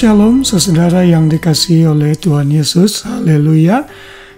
Shalom, saudara yang dikasihi oleh Tuhan Yesus. Haleluya.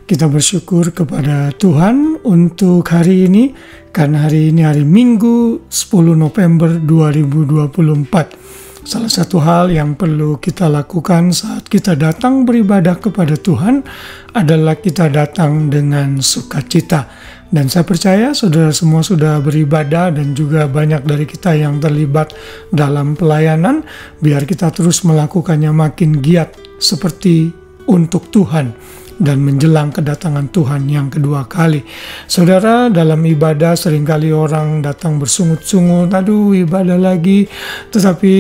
Kita bersyukur kepada Tuhan untuk hari ini, karena hari ini hari Minggu 10 November 2024. Salah satu hal yang perlu kita lakukan saat kita datang beribadah kepada Tuhan adalah kita datang dengan sukacita. Dan saya percaya saudara semua sudah beribadah dan juga banyak dari kita yang terlibat dalam pelayanan. Biar kita terus melakukannya makin giat seperti untuk Tuhan dan menjelang kedatangan Tuhan yang kedua kali. Saudara, dalam ibadah seringkali orang datang bersungut-sungut, aduh ibadah lagi. Tetapi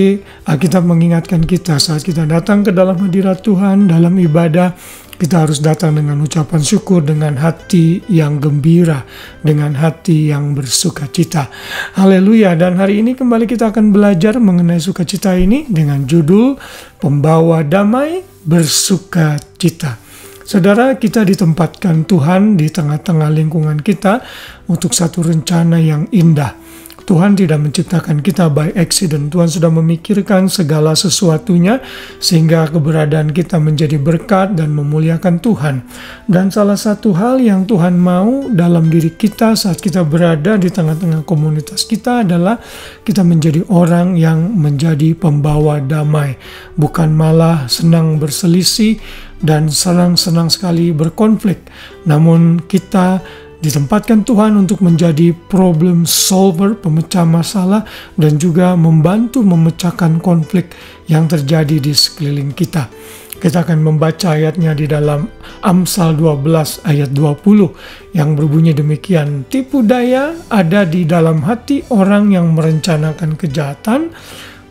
Alkitab mengingatkan kita saat kita datang ke dalam hadirat Tuhan, dalam ibadah, kita harus datang dengan ucapan syukur, dengan hati yang gembira, dengan hati yang bersukacita. Haleluya. Dan hari ini kembali kita akan belajar mengenai sukacita ini dengan judul Pembawa Damai Bersukacita. Saudara, kita ditempatkan Tuhan di tengah-tengah lingkungan kita untuk satu rencana yang indah. Tuhan tidak menciptakan kita by accident. Tuhan sudah memikirkan segala sesuatunya sehingga keberadaan kita menjadi berkat dan memuliakan Tuhan. Dan salah satu hal yang Tuhan mau dalam diri kita saat kita berada di tengah-tengah komunitas kita adalah kita menjadi orang yang menjadi pembawa damai. Bukan malah senang berselisih dan senang sekali berkonflik. Namun kita ditempatkan Tuhan untuk menjadi problem solver, pemecah masalah, dan juga membantu memecahkan konflik yang terjadi di sekeliling kita. Kita akan membaca ayatnya di dalam Amsal 12 ayat 20 yang berbunyi demikian. Tipu daya ada di dalam hati orang yang merencanakan kejahatan,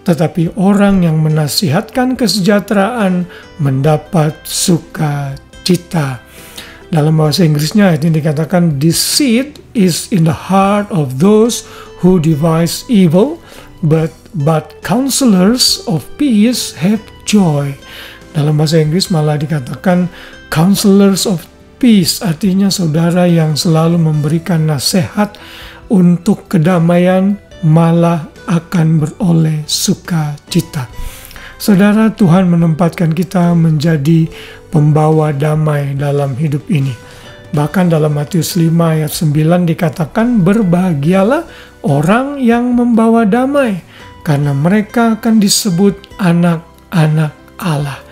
tetapi orang yang menasihatkan kesejahteraan mendapat sukacita. Dalam bahasa Inggrisnya ayat ini dikatakan, deceit is in the heart of those who devise evil, but counselors of peace have joy. Dalam bahasa Inggris malah dikatakan counselors of peace, artinya saudara yang selalu memberikan nasihat untuk kedamaian malah akan beroleh sukacita. Saudara, Tuhan menempatkan kita menjadi pembawa damai dalam hidup ini. Bahkan dalam Matius 5 ayat 9 dikatakan, berbahagialah orang yang membawa damai, karena mereka akan disebut anak-anak Allah.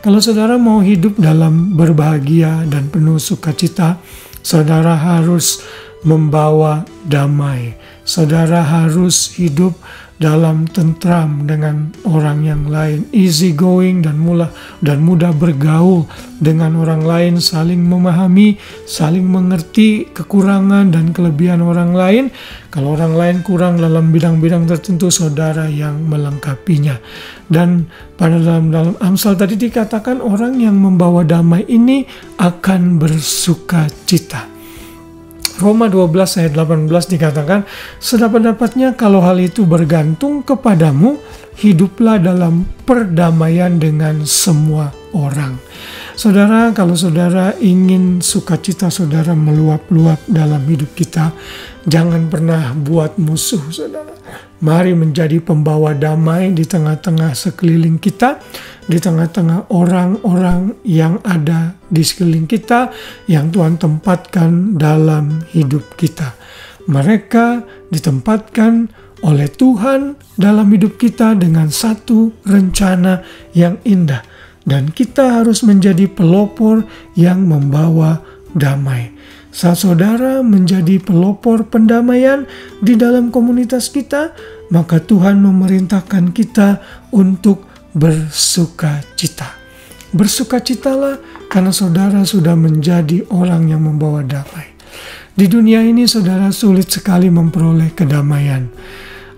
Kalau saudara mau hidup dalam berbahagia dan penuh sukacita, saudara harus membawa damai. Saudara harus hidup dalam tentram dengan orang yang lain, easy going dan mudah bergaul dengan orang lain, saling memahami, saling mengerti kekurangan dan kelebihan orang lain. Kalau orang lain kurang dalam bidang-bidang tertentu, saudara yang melengkapinya. Dan pada dalam Amsal tadi dikatakan orang yang membawa damai ini akan bersukacita. Roma 12 ayat 18 dikatakan, sedapat-dapatnya kalau hal itu bergantung kepadamu, hiduplah dalam perdamaian dengan semua orang. Saudara, kalau saudara ingin sukacita saudara meluap-luap dalam hidup kita, jangan pernah buat musuh, saudara. Mari menjadi pembawa damai di tengah-tengah sekeliling kita, di tengah-tengah orang-orang yang ada di sekeliling kita, yang Tuhan tempatkan dalam hidup kita. Mereka ditempatkan oleh Tuhan dalam hidup kita dengan satu rencana yang indah. Dan kita harus menjadi pelopor yang membawa damai. Saat saudara menjadi pelopor pendamaian di dalam komunitas kita, maka Tuhan memerintahkan kita untuk bersukacita. Bersukacitalah karena saudara sudah menjadi orang yang membawa damai. Di dunia ini saudara sulit sekali memperoleh kedamaian.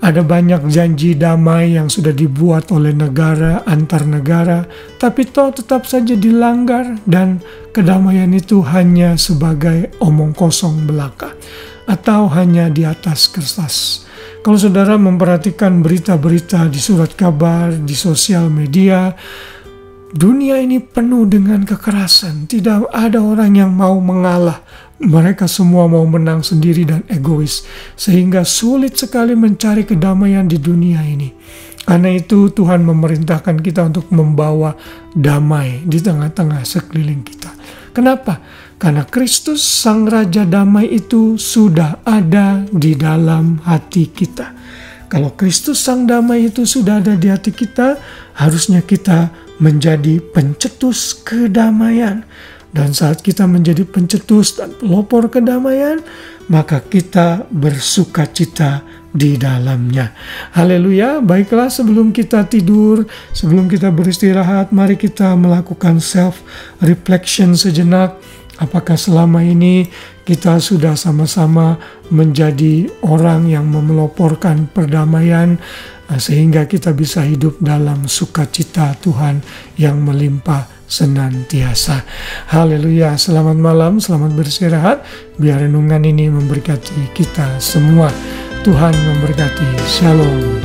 Ada banyak janji damai yang sudah dibuat oleh negara, antar negara, tapi toh tetap saja dilanggar dan kedamaian itu hanya sebagai omong kosong belaka atau hanya di atas kertas. Kalau saudara memperhatikan berita-berita di surat kabar, di sosial media, dunia ini penuh dengan kekerasan. Tidak ada orang yang mau mengalah. Mereka semua mau menang sendiri dan egois. Sehingga sulit sekali mencari kedamaian di dunia ini. Karena itu Tuhan memerintahkan kita untuk membawa damai di tengah-tengah sekeliling kita. Kenapa? Karena Kristus Sang Raja Damai itu sudah ada di dalam hati kita. Kalau Kristus Sang Damai itu sudah ada di hati kita, harusnya kita menjadi pencetus kedamaian. Dan saat kita menjadi pencetus dan pelopor kedamaian, maka kita bersukacita di dalamnya. Haleluya. Baiklah, sebelum kita tidur, sebelum kita beristirahat, mari kita melakukan self-reflection sejenak. Apakah selama ini kita sudah sama-sama menjadi orang yang memeloporkan perdamaian, sehingga kita bisa hidup dalam sukacita Tuhan yang melimpah senantiasa. Haleluya. Selamat malam, selamat beristirahat. Biar renungan ini memberkati kita semua. Tuhan memberkati. Shalom.